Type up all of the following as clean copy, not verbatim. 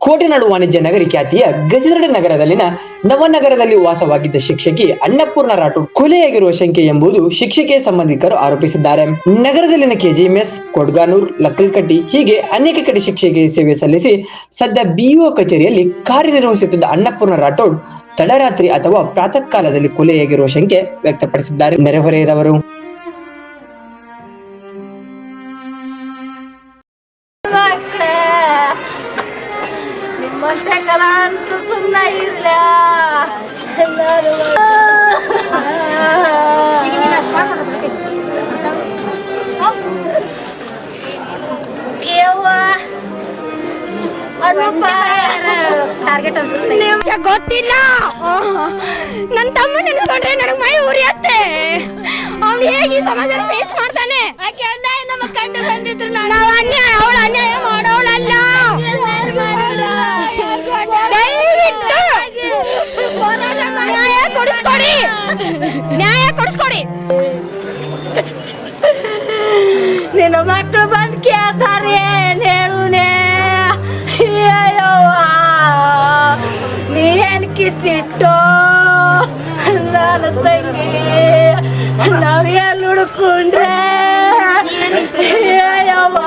ಕೋಟೆನಾಡು ವಾಣಿಜ್ಯ ನಗರಿ ಖ್ಯಾತಿಯ ಗಜೇಂದ್ರ ನಗರದಲ್ಲಿನ ನವನಗರದಲ್ಲಿ ವಾಸವಾಗಿದ್ದ ಶಿಕ್ಷಕಿ ಅನ್ನಪೂರ್ಣ ರಾಠೋಡ್ ಕೊಲೆಯಾಗಿರುವ ಶಂಕೆ ಎಂಬುದು ಶಿಕ್ಷಕಿಯ ಸಂಬಂಧಿಕರು ಆರೋಪಿಸಿದ್ದಾರೆ. ನಗರದಲ್ಲಿನ ಕೆಜಿಎಂಎಸ್, ಕೊಡ್ಗಾನೂರ್, ಲಕ್ಕಲ್ಕಟ್ಟಿ ಹೀಗೆ ಅನೇಕ ಕಡೆ ಶಿಕ್ಷಕಿ ಸೇವೆ ಸಲ್ಲಿಸಿ ಸದ್ಯ ಬಿಇಒ ಕಚೇರಿಯಲ್ಲಿ ಕಾರ್ಯನಿರ್ವಹಿಸುತ್ತಿದ್ದ ಅನ್ನಪೂರ್ಣ ರಾಠೋಡ್ ತಡರಾತ್ರಿ ಅಥವಾ ಪ್ರಾತಃ ಕಾಲದಲ್ಲಿ ಕೊಲೆಯಾಗಿರುವ ಶಂಕೆ ವ್ಯಕ್ತಪಡಿಸಿದ್ದಾರೆ ನೆರೆಹೊರೆಯದವರು. ಅಂತೂ ಸುಮ್ಮನೆ ಇರಲ ಎಲ್ಲರೂ ಟಾರ್ಗೆಟ್ ಅನ್ಸುತ್ತೆ ಗೊತ್ತಿಲ್ಲ. ನನ್ನ ತಮ್ಮ ನೆನೆಸ್ಕೊಂಡ್ರೆ ನನಗೆ ಮೈ ಉರಿಯತ್ತೆ. ಅವ್ನು ಹೇಗೆ ಸಮಾಜನ ಫೇಸ್ ಮಾಡ್ತಾನೆ. ಯಾಕೆ ಅನ್ಯಾಯ ನಮ್ಮ ಕಂಡು ಬಂದಿದ್ರು. ನಾವು ಅನ್ಯಾಯ ಅವಳು ಅನ್ಯಾಯ ಮಾಡೋಳಲ್ಲ. ದಯವಿಟ್ಟು ನ್ಯಾಯ ಕೊಡಿಸ್ಕೊಡಿ, ನ್ಯಾಯ ಕೊಡಿಸ್ಕೊಡಿ. ನಿನ್ನ ಮಕ್ಕಳು ಬಂದು ಕೇಳ್ತಾರೆ ಹೇಳುನೇ. ನೀನ್ ಕಿಚ್ಚಿಟ್ಟು ನಾನು ತಂಗಿ ನಾವ್ ಎಲ್ಲಿ ಹುಡುಕೊಂಡ್ರೆ ಅಯ್ಯವ್ವ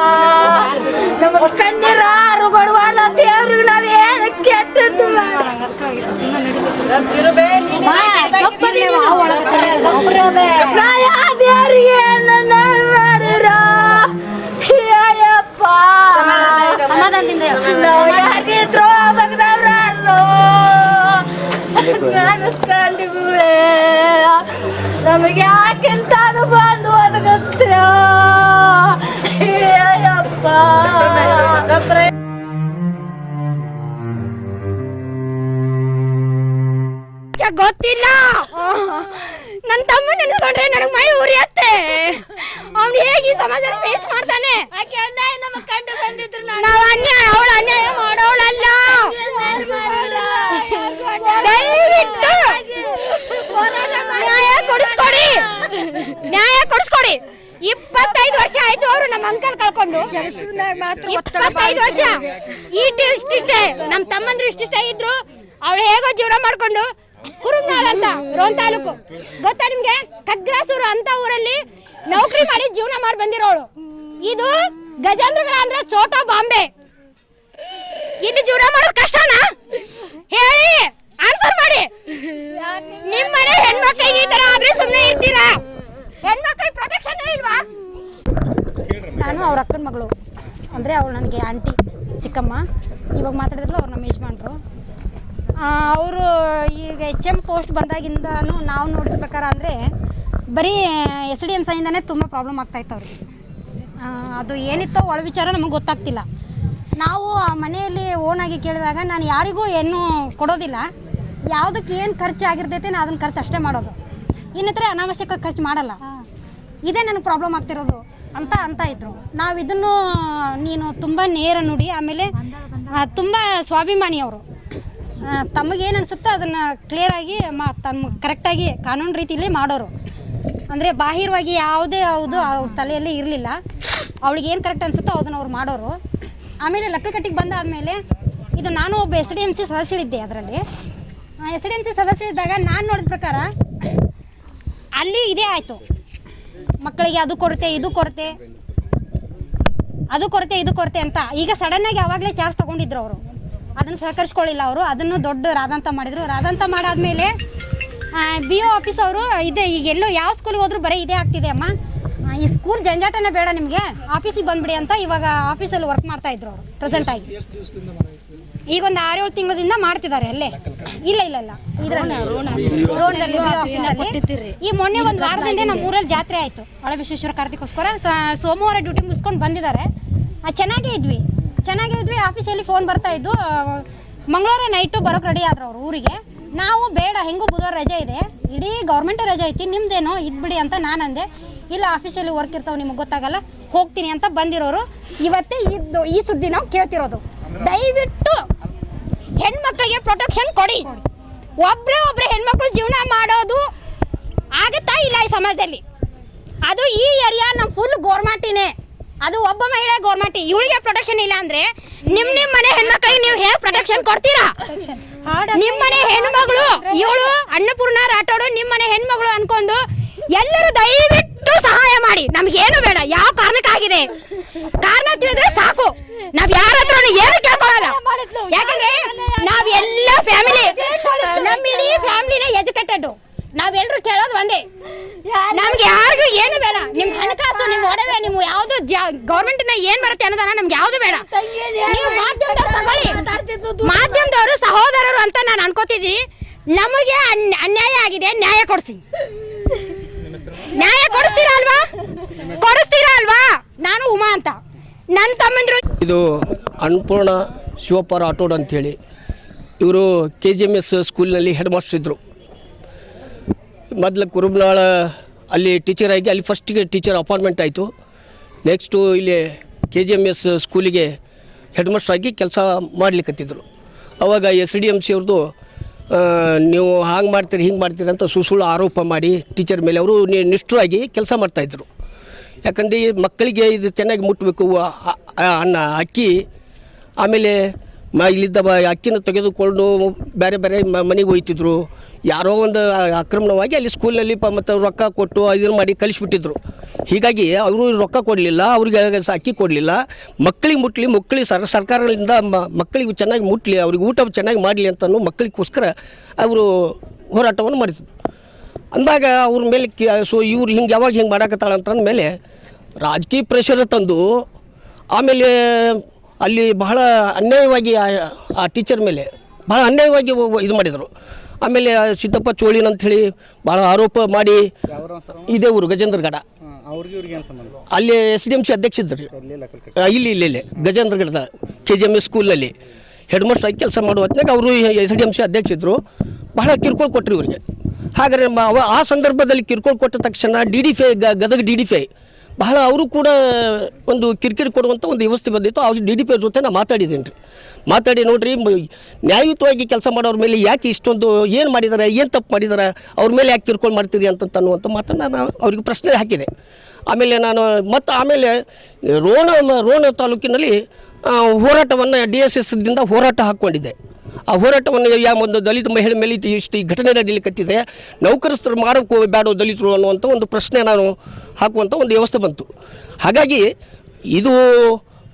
ನಮ್ಮ ಕಣ್ಣೀರಾರು ಕೊಡುವಲ್ಲ ದೇವ್ರಿಗೆ ನಾವ್ ಏನು ಕೆಟ್ಟದ್ದು ದೇವ್ರಿಗೆ ನನ್ನ ಮಾಡಿರೋ ಅಯ್ಯಪ್ಪ ನಾವು ಯಾರಿದ್ರು ಬಗ್ದವ್ರಲ್ಲೋ ನಾನು ಕಂಡುಗಳೇ ನಮಗೆ ಯಾಕೆಂತ ಅದು ಬಂದು ಒದಗತ್ರ ಅಯ್ಯಪ್ಪ. ಗೊತ್ತಿಲ್ಲ. ನನ್ನ ತಮ್ಮ ನೆನೆಸ್ಕೊಂಡ್ರೆ ನನಗೆ ಮೈ ಉರಿಯತ್ತೆ. ಅವ್ನು ಹೇಗೆ ಸಮಾಜನ ಫೇಸ್ ಮಾಡ್ತಾನೆ. ಯಾಕೆ ಅನ್ಯಾಯ ನಮ್ಮ ಕಂಡು ಬಂದಿದ್ರು. ನಾವು ಅನ್ಯಾಯ ಅವಳು ಅನ್ಯಾಯ ಮಾಡೋಳಲ್ಲ. ದಯವಿಟ್ಟು ನ್ಯಾಯ ಕೊಡಿಸ್ಕೊಡಿ, ನ್ಯಾಯ ಕೊಡಿಸ್ಕೊಡಿ. 25 ವರ್ಷ ಆಯ್ತು ಅವರು ನಮ್ಮ ಅಂಕಲ್ ಕಳ್ಕೊಂಡು. 25 ವರ್ಷ ಇಷ್ಟಿಷ್ಟೇ ನಮ್ಮ ತಮ್ಮಂದ್ರು ಇಷ್ಟಿಷ್ಟೇ ಇದ್ರು. ಅವಳು ಹೇಗೋ ಜೀವನ ಮಾಡ್ಕೊಂಡು ಕುರುಮ್ನಾಳ್ ಅಂತ ರೋನ್ ತಾಲೂಕು ಗೊತ್ತಾ ನಿಮ್ಗೆ? ಕಗ್ರಾಸೂರು ಅಂತ ಊರಲ್ಲಿ ನೌಕರಿ ಮಾಡಿ ಜೀವನ ಮಾಡಿ ಬಂದಿರೋಳು. ಇದು ಗಜೇಂದ್ರಗಳ ಅಂದ್ರೆ ಚೋಟಾ ಬಾಂಬೆ. ಇಲ್ಲಿ ಜೀವನ ಮಾಡೋದು ಕಷ್ಟನಾ ಹೇಳಿ? ಆನ್ಸರ್ ಮಾಡಿ. ನಿಮ್ಮ ಮನೆ ಹೆಣ್ಮಕ್ಳಿಗೆ ಈ ತರ ಆದ್ರೆ ಸುಮ್ಮನೆ ಇರ್ತೀರಾ? ಹೆಣ್ಮಕ್ಳಿಗೆ ಪ್ರೊಟೆಕ್ಷನ್ ಇಲ್ವಾ? ನಾನು ಅವ್ರ ಅಕ್ಕನ ಮಗಳು, ಅಂದರೆ ಅವಳು ನನಗೆ ಆಂಟಿ, ಚಿಕ್ಕಮ್ಮ. ಇವಾಗ ಮಾತಾಡಿದ್ರಲ್ಲ ಅವ್ರು ನಮ್ಮ ಯಜಮಾನ್ರು. ಅವರು ಈಗ HM ಪೋಸ್ಟ್ ಬಂದಾಗಿಂದನೂ ನಾವು ನೋಡಿದ ಪ್ರಕಾರ ಅಂದರೆ ಬರೀ SDM ಸೈಂದನೇ ತುಂಬ ಪ್ರಾಬ್ಲಮ್ ಆಗ್ತಾಯಿತ್ತು ಅವ್ರಿಗೆ. ಅದು ಏನಿತ್ತೋ ಒಳ ವಿಚಾರ ನಮಗೆ ಗೊತ್ತಾಗ್ತಿಲ್ಲ. ನಾವು ಆ ಮನೆಯಲ್ಲಿ ಓನಾಗಿ ಕೇಳಿದಾಗ ನಾನು ಯಾರಿಗೂ ಏನೂ ಕೊಡೋದಿಲ್ಲ, ಯಾವುದಕ್ಕೆ ಏನು ಖರ್ಚು ಆಗಿರ್ತೈತೆ ನಾನು ಅದನ್ನು ಖರ್ಚು ಅಷ್ಟೇ ಮಾಡೋದು, ಇನ್ನಿತರ ಅನಾವಶ್ಯಕ ಖರ್ಚು ಮಾಡಲ್ಲ, ಇದೇ ನನಗೆ ಪ್ರಾಬ್ಲಮ್ ಆಗ್ತಿರೋದು ಅಂತ ಇದ್ರು. ನಾವು ಇದನ್ನು ನೀನು ತುಂಬ ನೇರ ನುಡಿ, ಆಮೇಲೆ ತುಂಬ ಸ್ವಾಭಿಮಾನಿ ಅವರು. ತಮಗೇನು ಅನಿಸುತ್ತೋ ಅದನ್ನು ಕ್ಲಿಯರಾಗಿ ತಮ್ಮ ಕರೆಕ್ಟಾಗಿ ಕಾನೂನು ರೀತಿಯಲ್ಲಿ ಮಾಡೋರು. ಅಂದರೆ ಬಾಹಿರವಾಗಿ ಯಾವುದೇ ಯಾವುದು ಅವ್ರ ತಲೆಯಲ್ಲಿ ಇರಲಿಲ್ಲ. ಅವಳಿಗೆ ಏನು ಕರೆಕ್ಟ್ ಅನಿಸುತ್ತೋ ಅದನ್ನು ಅವ್ರು ಮಾಡೋರು. ಆಮೇಲೆ ಲಕ್ಕಲ್ಕಟ್ಟಿಗೆ ಬಂದಾದಮೇಲೆ ಇದು ನಾನು ಒಬ್ಬ SDMC ಸದಸ್ಯರಿದ್ದೆ. ಅದರಲ್ಲಿ SDMC ಸದಸ್ಯರಿದ್ದಾಗ ನಾನು ನೋಡಿದ ಪ್ರಕಾರ ಅಲ್ಲಿ ಇದೇ ಆಯಿತು, ಮಕ್ಕಳಿಗೆ ಅದು ಕೊರತೆ ಇದು ಕೊರತೆ, ಅದು ಕೊರತೆ ಇದು ಕೊರತೆ ಅಂತ. ಈಗ ಸಡನ್ನಾಗಿ ಆವಾಗಲೇ ಚಾರ್ಜ್ ತೊಗೊಂಡಿದ್ರು ಅವರು, ಅದನ್ನು ಸಹಕರಿಸ್ಕೊಳ್ಳಿಲ್ಲ ಅವರು. ಅದನ್ನು ದೊಡ್ಡ ರಾದಂತ ಮಾಡಿದರು. ರಾದಂತ ಮಾಡಾದಮೇಲೆ BO ಆಫೀಸ್ ಅವರು ಇದೆ, ಈಗ ಎಲ್ಲೋ ಯಾವ ಸ್ಕೂಲಿಗೆ ಹೋದ್ರು ಬರೀ ಇದೇ ಆಗ್ತಿದೆ ಅಮ್ಮ, ಈ ಸ್ಕೂಲ್ ಜಂಜಾಟನೇ ಬೇಡ ನಿಮಗೆ, ಆಫೀಸಿಗೆ ಬಂದುಬಿಡಿ ಅಂತ ಇವಾಗ ಆಫೀಸಲ್ಲಿ ವರ್ಕ್ ಮಾಡ್ತಾಯಿದ್ರು ಅವರು ಪ್ರೆಸೆಂಟಾಗಿ. ಈಗ ಒಂದು 6-7 ತಿಂಗಳಿಂದ ಮಾಡ್ತಿದ್ದಾರೆ ಅಲ್ಲೇ. ಇಲ್ಲ ಇದರಲ್ಲಿ ರೋಡ್ನಲ್ಲಿ ಈ ಮೊನ್ನೆ ಒಂದು ವಾರದಿಂದ ನಮ್ಮ ಊರಲ್ಲಿ ಜಾತ್ರೆ ಆಯಿತು, ಒಳಬಸವೇಶ್ವರ ಕಾರ್ತಿಕೋಸ್ಕರ. ಸೋಮವಾರ ಡ್ಯೂಟಿ ಮುಗಿಸ್ಕೊಂಡು ಬಂದಿದ್ದಾರೆ. ಚೆನ್ನಾಗೇ ಇದ್ವಿ. ಆಫೀಸಲ್ಲಿ ಫೋನ್ ಬರ್ತಾಯಿದ್ದು, ಮಂಗಳವಾರ ನೈಟು ಬರೋಕ್ಕೆ ರೆಡಿ ಆದ್ರು ಅವರು ಊರಿಗೆ. ನಾವು ಬೇಡ, ಹೆಂಗೂ ಬುಧವಾರ ರಜೆ ಇದೆ, ಇಡೀ ಗೌರ್ಮೆಂಟೇ ರಜೆ ಐತಿ, ನಿಮ್ದೇನೋ ಇದ್ಬಿಡಿ ಅಂತ ನಾನು ಅಂದೆ. ಇಲ್ಲ ಆಫೀಸಲ್ಲಿ ವರ್ಕ್ ಇರ್ತಾವೆ ನಿಮಗೆ ಗೊತ್ತಾಗಲ್ಲ, ಹೋಗ್ತೀನಿ ಅಂತ ಬಂದಿರೋರು ಇವತ್ತೇ ಈ ಸುದ್ದಿ ನಾವು ಕೇಳ್ತಿರೋದು. ದಯವಿಟ್ಟು ಹೆಣ್ಮಕ್ಳಿಗೆ ಪ್ರೊಟೆಕ್ಷನ್ ಕೊಡಿ. ಒಬ್ಬರೇ ಹೆಣ್ಮಕ್ಳು ಜೀವನ ಮಾಡೋದು ಆಗುತ್ತಾ ಇಲ್ಲ ಈ ಸಮಾಜದಲ್ಲಿ? ಅದು ಈ ಏರಿಯಾ ನಮ್ಮ ಫುಲ್ ಗೋರ್ಮಾಟಿನೇ. ಅದು ಒಬ್ಬ ಮಹಿಳೆ ಗೌರ್ಮೆಂಟ್ ಇವಳಿಗೆ ಪ್ರೊಟೆಕ್ಷನ್ ಇಲ್ಲ ಅಂದ್ರೆ ನಿಮ್ ಮನೆ ಹೆಣ್ಮಕ್ಳಿಗೆ ನೀವು ಹೇಗೆ ಪ್ರೊಟೆಕ್ಷನ್ ಕೊಡ್ತೀರಾ? ನಿಮ್ ಮನೆ ಹೆಣ್ಮಗಳು ಇವಳು ಅನ್ನಪೂರ್ಣ ರಾಠೋಡ್ ನಿಮ್ ಮನೆ ಹೆಣ್ಮಗಳು ಅನ್ಕೊಂಡು ಎಲ್ಲರೂ ದಯವಿಟ್ಟು ಸಹಾಯ ಮಾಡಿ. ನಮ್ಗೇನು ಬೇಡ, ಯಾವ ಕಾರಣಕ್ಕಾಗಿದೆ ಕಾರಣ ತಿಳಿದ್ರೆ ಸಾಕು. ನಾವ್ ಯಾರ ಹತ್ರ ಏನು ಕೇಳ್ಕೊಳ್ಳಲ್ಲ. ಯಾಕಂದ್ರೆ ನಾವೆಲ್ಲ ಫ್ಯಾಮಿಲಿ, ನಮ್ಮ ಇಡೀ ಫ್ಯಾಮಿಲಿನೇ ಎಜುಕೇಟೆಡ್. ನಾವೆಲ್ಲರೂ ಕೇಳೋದು ಒಂದೇ, ನಮ್ಗೆ ಯಾರಿಗೂ ಏನು ಬೇಡ. ನಿಮ್ ಹಣಕಾಸು, ನಿಮ್ ಒಡವೆ, ನಿಮ್ ಯಾವ್ದು ಗೌರ್ಮೆಂಟ್ ನ ಏನ್ ಬರುತ್ತೆ ಅನ್ನೋದನ್ನ ನಮ್ಗೆ ಯಾವ್ದು ಬೇಡ. ನೀವು ಮಾಧ್ಯಮದವ್ರು ತಗೊಳ್ಳಿ, ಮಾಧ್ಯಮದವರು ಸಹೋದರರು ಅಂತ ನಾನು ಅನ್ಕೋತಿದ್ದೀನಿ. ನಮಗೆ ಅನ್ಯಾಯ ಆಗಿದೆ, ನ್ಯಾಯ ಕೊಡ್ಸಿ. ನ್ಯಾಯ ಕೊಡಿಸ್ತೀರಾ ಅಲ್ವಾ? ನಾನು ಉಮಾ ಅಂತ, ನನ್ನ ತಮ್ಮಂದ್ರು. ಇದು ಅನ್ನಪೂರ್ಣ ಶಿವಪ್ಪ ರಾಠೋಡ್ ಅಂಥೇಳಿ, ಇವರು KGMS ಸ್ಕೂಲ್ನಲ್ಲಿ ಹೆಡ್ ಮಾಸ್ಟರ್ ಇದ್ದರು. ಮೊದಲು ಕುರುಬನಾಳ ಅಲ್ಲಿ ಟೀಚರ್ ಆಗಿ ಅಲ್ಲಿ ಫಸ್ಟಿಗೆ ಟೀಚರ್ ಅಪಾಯಿಂಟ್ಮೆಂಟ್ ಆಯಿತು. ನೆಕ್ಸ್ಟು ಇಲ್ಲಿ KGMS ಸ್ಕೂಲಿಗೆ ಹೆಡ್ ಮಾಸ್ಟರ್ ಆಗಿ ಕೆಲಸ ಮಾಡಲಿಕ್ಕತ್ತಿದ್ರು. ಆವಾಗ SDMC ಅವ್ರದ್ದು ನೀವು ಹಾಗೆ ಮಾಡ್ತೀರಿ ಹಿಂಗೆ ಮಾಡ್ತೀರಿ ಅಂತ ಸುಳ್ಳು ಆರೋಪ ಮಾಡಿ ಟೀಚರ್ ಮೇಲೆ ಅವರು ನಿಷ್ಠರಾಗಿ ಕೆಲಸ ಮಾಡ್ತಾಯಿದ್ರು. ಯಾಕಂದರೆ ಮಕ್ಕಳಿಗೆ ಇದು ಚೆನ್ನಾಗಿ ಮುಟ್ಟಬೇಕು, ಅನ್ನ ಅಕ್ಕಿ, ಆಮೇಲೆ ಇಲ್ಲಿದ್ದ ಅಕ್ಕಿನ ತೆಗೆದುಕೊಂಡು ಬೇರೆ ಬೇರೆ ಮನೆಗೆ ಹೋಯ್ತಿದ್ರು. ಯಾರೋ ಒಂದು ಆಕ್ರಮಣವಾಗಿ ಅಲ್ಲಿ ಸ್ಕೂಲ್ನಲ್ಲಿ ಮತ್ತು ರೊಕ್ಕ ಕೊಟ್ಟು ಇದನ್ನು ಮಾಡಿ ಕಲಿಸ್ಬಿಟ್ಟಿದ್ರು. ಹೀಗಾಗಿ ಅವರು ರೊಕ್ಕ ಕೊಡಲಿಲ್ಲ, ಅವ್ರಿಗೆ ಅಕ್ಕಿ ಕೊಡಲಿಲ್ಲ. ಮಕ್ಕಳಿಗೆ ಮುಟ್ಟಲಿ, ಸರ್ಕಾರದಿಂದ ಮಕ್ಕಳಿಗೆ ಚೆನ್ನಾಗಿ ಮುಟ್ಟಲಿ, ಅವ್ರಿಗೆ ಊಟ ಚೆನ್ನಾಗಿ ಮಾಡಲಿ ಅಂತಲೂ ಮಕ್ಕಳಿಗೋಸ್ಕರ ಅವರು ಹೋರಾಟವನ್ನು ಮಾಡಿದ್ರು. ಅಂದಾಗ ಅವ್ರ ಮೇಲೆ ಇವ್ರು ಹಿಂಗೆ ಯಾವಾಗ ಹಿಂಗೆ ಮಾಡಾಕತ್ತಾಳ ಅಂತಂದಮೇಲೆ ರಾಜಕೀಯ ಪ್ರೆಷರ್ ತಂದು ಆಮೇಲೆ ಅಲ್ಲಿ ಬಹಳ ಅನ್ಯಾಯವಾಗಿ ಆ ಟೀಚರ್ ಮೇಲೆ ಭಾಳ ಅನ್ಯಾಯವಾಗಿ ಇದು ಮಾಡಿದರು. ಆಮೇಲೆ ಸಿದ್ದಪ್ಪ ಚೋಳಿನ್ ಅಂಥೇಳಿ ಭಾಳ ಆರೋಪ ಮಾಡಿ ಇದೇ ಊರು ಗಜೇಂದ್ರಗಡ, ಅಲ್ಲಿ SDMC ಅಧ್ಯಕ್ಷ ಇದ್ದರು. ಇಲ್ಲಿ ಗಜೇಂದ್ರಗಡದ KGMS ಸ್ಕೂಲಲ್ಲಿ ಹೆಡ್ ಮಾಸ್ಟರ್ ಆಗಿ ಕೆಲಸ ಮಾಡುವ ಹೊತ್ತಿನಾಗ ಅವರು SDMC ಅಧ್ಯಕ್ಷ ಇದ್ದರು. ಬಹಳ ಕಿರ್ಕೊಳ್ ಕೊಟ್ಟರು ಇವರಿಗೆ. ಹಾಗಾದರೆ ಆ ಸಂದರ್ಭದಲ್ಲಿ ಕಿರ್ಕೊಳ್ ಕೊಟ್ಟ ತಕ್ಷಣ DDFI ಗದಗ DDFI ಬಹಳ ಅವರು ಕೂಡ ಒಂದು ಕಿರಿಕಿರಿ ಕೊಡುವಂಥ ಒಂದು ವ್ಯವಸ್ಥೆ ಬಂದಿತ್ತು. ಅವ್ರ DDPI ಜೊತೆ ನಾನು ಮಾತಾಡಿದ್ದೀನಿ. ಮಾತಾಡಿ ನೋಡ್ರಿ, ನ್ಯಾಯಯುತವಾಗಿ ಕೆಲಸ ಮಾಡೋರ ಮೇಲೆ ಯಾಕೆ ಇಷ್ಟೊಂದು ಏನು ಮಾಡಿದ್ದಾರೆ, ಏನು ತಪ್ಪು ಮಾಡಿದ್ದಾರೆ, ಅವ್ರ ಮೇಲೆ ಯಾಕೆ ಕಿರ್ಕೊಂಡು ಮಾಡ್ತೀರಿ ಅಂತನ್ನುವಂಥ ಮಾತನ್ನು ನಾನು ಅವ್ರಿಗೆ ಪ್ರಶ್ನೆ ಹಾಕಿದೆ. ಆಮೇಲೆ ನಾನು ಆಮೇಲೆ ರೋಣ ತಾಲೂಕಿನಲ್ಲಿ ಹೋರಾಟವನ್ನು DSSದಿಂದ ಹೋರಾಟ ಹಾಕ್ಕೊಂಡಿದ್ದೆ. ಆ ಹೋರಾಟವನ್ನು ಒಂದು ದಲಿತ ಮಹಿಳೆ ಮೇಲೆ ಇಷ್ಟು ಘಟನೆ ನಡೀಲಿಕ್ಕತ್ತಿದೆ, ನೌಕರಸ್ಥರು ಮಾಡೋಕ್ಕೆ ಬೇಡ ದಲಿತರು ಅನ್ನುವಂಥ ಒಂದು ಪ್ರಶ್ನೆ ನಾನು ಹಾಕುವಂಥ ಒಂದು ವ್ಯವಸ್ಥೆ ಬಂತು. ಹಾಗಾಗಿ ಇದು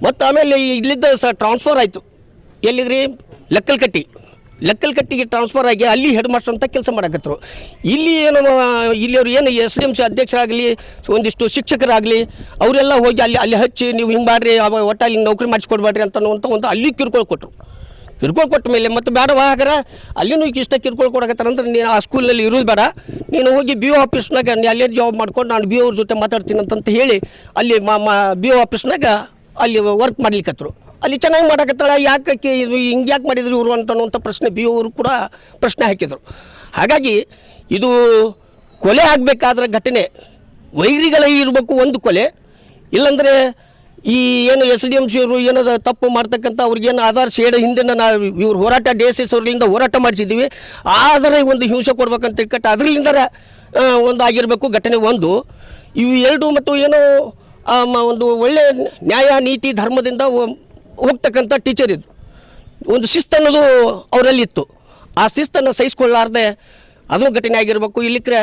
ಮತ್ತು ಆಮೇಲೆ ಇಲ್ಲಿದ್ದ ಟ್ರಾನ್ಸ್ಫರ್ ಆಯಿತು. ಎಲ್ಲಿಗ್ರಿ? ಲೆಕ್ಕಲ್ಕಟ್ಟಿಗೆ ಟ್ರಾನ್ಸ್ಫರ್ ಆಗಿ ಅಲ್ಲಿ ಹೆಡ್ ಮಾಸ್ಟರ್ ಅಂತ ಕೆಲಸ ಮಾಡಕತ್ತರು. ಇಲ್ಲಿಯವರು ಏನು SDMC ಅಧ್ಯಕ್ಷರಾಗಲಿ, ಒಂದಿಷ್ಟು ಶಿಕ್ಷಕರಾಗಲಿ ಅವರೆಲ್ಲ ಹೋಗಿ ಅಲ್ಲಿ ಹಚ್ಚಿ ನೀವು ಹಿಂಗೆ ಮಾಡಿರಿ, ಒಟ್ಟು ಅಲ್ಲಿ ನೌಕರಿ ಮಾಡಿಸ್ಕೊಡ್ಬೇಡ್ರಿ ಅಂತನ್ನುವಂಥ ಒಂದು ಅಲ್ಲಿ ಕಿರ್ಕೊಳ್ ಕೊಟ್ಟ ಮೇಲೆ ಮತ್ತು ಬೇಡವಾ ಹಾಗಾರೆ ಅಲ್ಲಿನೂ ಇಷ್ಟ ಕಿರ್ಕೊಳ್ ಕೊಡಕತ್ತಾರಂದ್ರೆ ನೀನು ಆ ಸ್ಕೂಲಲ್ಲಿ ಇರೋದು ಬೇಡ, ನೀನು ಹೋಗಿ BO ಆಫೀಸ್ನಾಗ ಅಲ್ಲೇ ಜಾಬ್ ಮಾಡ್ಕೊಂಡು ನಾನು BO ಅವ್ರ ಜೊತೆ ಮಾತಾಡ್ತೀನಿ ಅಂತ ಹೇಳಿ ಅಲ್ಲಿ BO ಆಫೀಸ್ನಾಗ ಅಲ್ಲಿ ವರ್ಕ್ ಮಾಡ್ಲಿಕ್ಕತ್ತರು. ಅಲ್ಲಿ ಚೆನ್ನಾಗಿ ಮಾಡಕತ್ತಾಳ, ಯಾಕೆ ಹಿಂಗೆ ಯಾಕೆ ಮಾಡಿದ್ರು ಇವರು ಅಂತನ್ನುವಂಥ ಪ್ರಶ್ನೆ BO ಅವರು ಕೂಡ ಪ್ರಶ್ನೆ ಹಾಕಿದರು. ಹಾಗಾಗಿ ಇದು ಕೊಲೆ ಆಗಬೇಕಾದ್ರೆ ಘಟನೆ ವೈರಿಗಳೇ ಇರಬೇಕು ಒಂದು ಕೊಲೆ, ಇಲ್ಲಾಂದರೆ ಈ ಏನು SDMC ಅವರು ಏನದ ತಪ್ಪು ಮಾಡ್ತಕ್ಕಂಥ ಅವ್ರಿಗೇನು ಆಧಾರ್ ಶೇಡ್ ಹಿಂದಿನ ಇವ್ರು ಹೋರಾಟ DSS ಅವ್ರಿಂದ ಹೋರಾಟ ಮಾಡಿಸಿದ್ದೀವಿ, ಆದರೆ ಒಂದು ಹಿಂಸೆ ಕೊಡ್ಬೇಕಂತ ತಿಳ್ಕಟ್ಟು ಅದರಿಂದ ಒಂದು ಆಗಿರಬೇಕು ಘಟನೆ ಒಂದು. ಇವು ಎರಡು ಮತ್ತು ಏನೋ ಒಂದು ಒಳ್ಳೆಯ ನ್ಯಾಯ ನೀತಿ ಧರ್ಮದಿಂದ ಹೋಗ್ತಕ್ಕಂಥ ಟೀಚರ್ ಇದು. ಒಂದು ಶಿಸ್ತು ಅನ್ನೋದು ಅವರಲ್ಲಿತ್ತು. ಆ ಶಿಸ್ತನ್ನು ಸಹಿಸ್ಕೊಳ್ಳಾರ್ದೆ ಅದು ಘಟನೆ ಆಗಿರಬೇಕು. ಇಲ್ಲಿಕ್ರೆ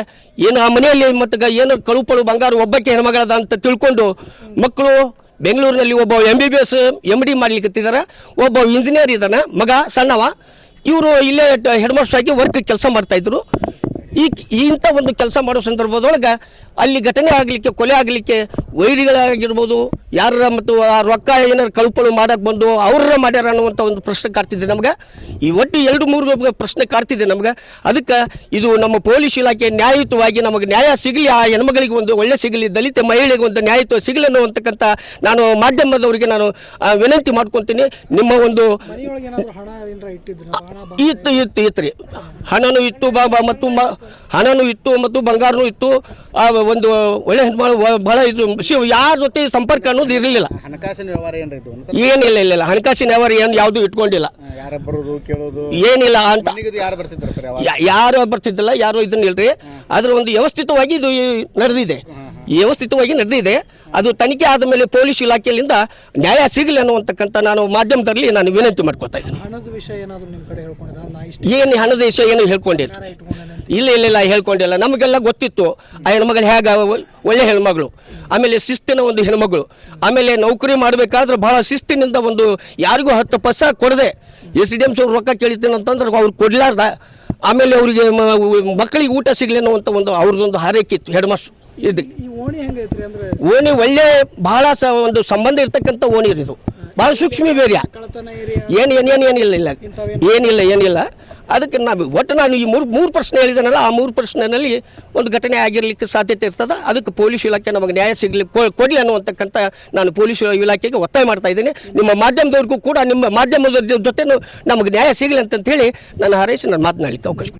ಏನು ಆ ಮನೆಯಲ್ಲಿ ಮತ್ತು ಏನು ಕಳುಪಳು ಬಂಗಾರ ಒಬ್ಬಕ್ಕೆ ಹೆಣ್ಮಗಳದ ಅಂತ ತಿಳ್ಕೊಂಡು ಮಕ್ಕಳು ಬೆಂಗಳೂರಿನಲ್ಲಿ ಒಬ್ಬ MBBS MD ಮಾಡ್ಲಿಕ್ಕತ್ತಿದ್ದಾರೆ, ಒಬ್ಬ ಇಂಜಿನಿಯರ್ ಇದ್ದಾನೆ ಮಗ ಸಣ್ಣವ, ಇವರು ಇಲ್ಲೇ ಹೆಡ್ ಮಾಸ್ಟರ್ ಆಗಿ ಕೆಲಸ ಮಾಡ್ತಾಯಿದ್ರು. ಇಂಥ ಒಂದು ಕೆಲಸ ಮಾಡೋ ಸಂದರ್ಭದೊಳಗೆ ಅಲ್ಲಿ ಘಟನೆ ಆಗಲಿಕ್ಕೆ, ಕೊಲೆ ಆಗಲಿಕ್ಕೆ ವೈರಿಗಳಾಗಿರ್ಬೋದು, ಯಾರ ಮತ್ತು ಆ ರೊಕ್ಕ ಏನಾರು ಕಳುಪಳು ಮಾಡೋಕ್ಕೆ ಬಂದು ಅವ್ರ ಮಾಡ್ಯಾರ ಅನ್ನುವಂಥ ಒಂದು ಪ್ರಶ್ನೆ ಕಾಡ್ತಿದೆ ನಮ್ಗೆ. ಈ ಒಟ್ಟು 2-3 ಪ್ರಶ್ನೆ ಕಾಡ್ತಿದೆ ನಮ್ಗೆ. ಅದಕ್ಕೆ ಇದು ನಮ್ಮ ಪೊಲೀಸ್ ಇಲಾಖೆ ನ್ಯಾಯಯುತವಾಗಿ ನಮಗೆ ನ್ಯಾಯ ಸಿಗಲಿ, ಆ ಹೆಣ್ಮಗಳಿಗೆ ಒಂದು ಒಳ್ಳೆ ಸಿಗಲಿ, ದಲಿತ ಮಹಿಳೆಗೆ ಒಂದು ನ್ಯಾಯಯುತ ಸಿಗಲಿ ಅನ್ನುವಂತಕ್ಕಂಥ ನಾನು ಮಾಧ್ಯಮದವರಿಗೆ ನಾನು ವಿನಂತಿ ಮಾಡ್ಕೊತೀನಿ. ನಿಮ್ಮ ಒಂದು ಇತ್ತು ರೀ, ಹಣನೂ ಇತ್ತು ಹಣನೂ ಇತ್ತು ಮತ್ತು ಬಂಗಾರನೂ ಇತ್ತು. ಒಂದು ಒಳ್ಳೆ ಹೆಣ್ಮಗಳು ಬಹಳ ಇದು ಯಾರ ಜೊತೆ ಸಂಪರ್ಕ ಅನ್ನೋದು ಇರಲಿಲ್ಲ. ಹಣಕಾಸಿನ ವ್ಯವಹಾರ ಏನಿಲ್ಲ ಹಣಕಾಸಿನ ವ್ಯವಹಾರ ಏನು ಯಾವುದು ಇಟ್ಕೊಂಡಿಲ್ಲ, ಏನಿಲ್ಲ ಅಂತ ಯಾರು ಬರ್ತಿದ್ದಿಲ್ಲ, ಯಾರು ಇದನ್ನ ಇಲ್ರಿ. ಆದ್ರೆ ಒಂದು ವ್ಯವಸ್ಥಿತವಾಗಿ ಇದು ನಡೆದಿದೆ. ಅದು ತನಿಖೆ ಆದ ಮೇಲೆ ಪೊಲೀಸ್ ಇಲಾಖೆಯಿಂದ ನ್ಯಾಯ ಸಿಗಲಿ ಅನ್ನುವಂತಕ್ಕಂಥ ನಾನು ಮಾಧ್ಯಮದಲ್ಲಿ ನಾನು ವಿನಂತಿ ಮಾಡ್ಕೊತಾ ಇದ್ದೀನಿ. ಹಣದ ವಿಷಯ ಏನಾದರೂ ನಿಮ್ಮ ಕಡೆ ಹೇಳ್ಕೊಂಡಿದ್ದ ನಾ ಇಷ್ಟು ಏನು ಹಣದ ವಿಷಯ ಏನು ಹೇಳ್ಕೊಂಡಿಲ್ಲ. ಇಲ್ಲ ಹೇಳ್ಕೊಂಡಿಲ್ಲ. ನಮಗೆಲ್ಲ ಗೊತ್ತಿತ್ತು ಆ ಹೆಣ್ಮಗಳು ಹೇಗೆ ಒಳ್ಳೆ ಹೆಣ್ಮಗಳು, ಆಮೇಲೆ ಶಿಸ್ತಿನ ಒಂದು ಹೆಣ್ಮಗಳು, ಆಮೇಲೆ ನೌಕರಿ ಮಾಡಬೇಕಾದ್ರೆ ಭಾಳ ಶಿಸ್ತಿನಿಂದ ಒಂದು ಯಾರಿಗೂ 10 ಪೈಸಾ ಕೊಡದೆ SDM ಅವ್ರು ರೊಕ್ಕ ಕೇಳಿದ್ದೇನೆ ಅಂತಂದ್ರೆ ಅವ್ರು ಕೊಡಲಾರ್ದ, ಆಮೇಲೆ ಅವರಿಗೆ ಮಕ್ಕಳಿಗೆ ಊಟ ಸಿಗಲಿ ಅನ್ನುವಂಥ ಒಂದು ಅವ್ರದ್ದೊಂದು ಹಾರೈಕೆ ಇತ್ತು ಹೆಡ್ ಮಾಸ್ಟರ್ ಇದು. ಈ ಓಣಿ ಹೆಂಗೈತ್ರಿ ಅಂದ್ರೆ ಓಣಿ ಒಳ್ಳೆ ಭಾಳ ಒಂದು ಸಂಬಂಧ ಇರ್ತಕ್ಕಂಥ ಓಣಿ ಇದು, ಭಾಳ ಸೂಕ್ಷ್ಮ ಬೇರೆ ಕಳತನ ಏರಿಯಾ ಏನಿಲ್ಲ. ಅದಕ್ಕೆ ನಾನು ಈ ಮೂರು ಪ್ರಶ್ನೆ ಹೇಳಿದನಲ್ಲ, ಆ 3 ಪ್ರಶ್ನೆಯಲ್ಲಿ ಒಂದು ಘಟನೆ ಆಗಿರಲಿಕ್ಕೆ ಸಾಧ್ಯತೆ ಇರ್ತದೆ. ಅದಕ್ಕೆ ಪೊಲೀಸ್ ಇಲಾಖೆ ನಮಗೆ ನ್ಯಾಯ ಸಿಗಲಿ ಕೊಡಲಿ ಅನ್ನುವಂತಕ್ಕಂಥ ನಾನು ಪೊಲೀಸ್ ಇಲಾಖೆಗೆ ಒತ್ತಾಯ ಮಾಡ್ತಾ ಇದ್ದೀನಿ. ನಿಮ್ಮ ಮಾಧ್ಯಮದವ್ರಿಗೂ ಕೂಡ ನಿಮ್ಮ ಮಾಧ್ಯಮದ ಜೊತೆ ನಮಗೆ ನ್ಯಾಯ ಸಿಗಲಿ ಅಂತಂತೇಳಿ ನಾನು ಹಾರೈಸಿ ನಾನು ಮಾತನಾಡಲಿಕ್ಕೆ ಅವಕಾಶ.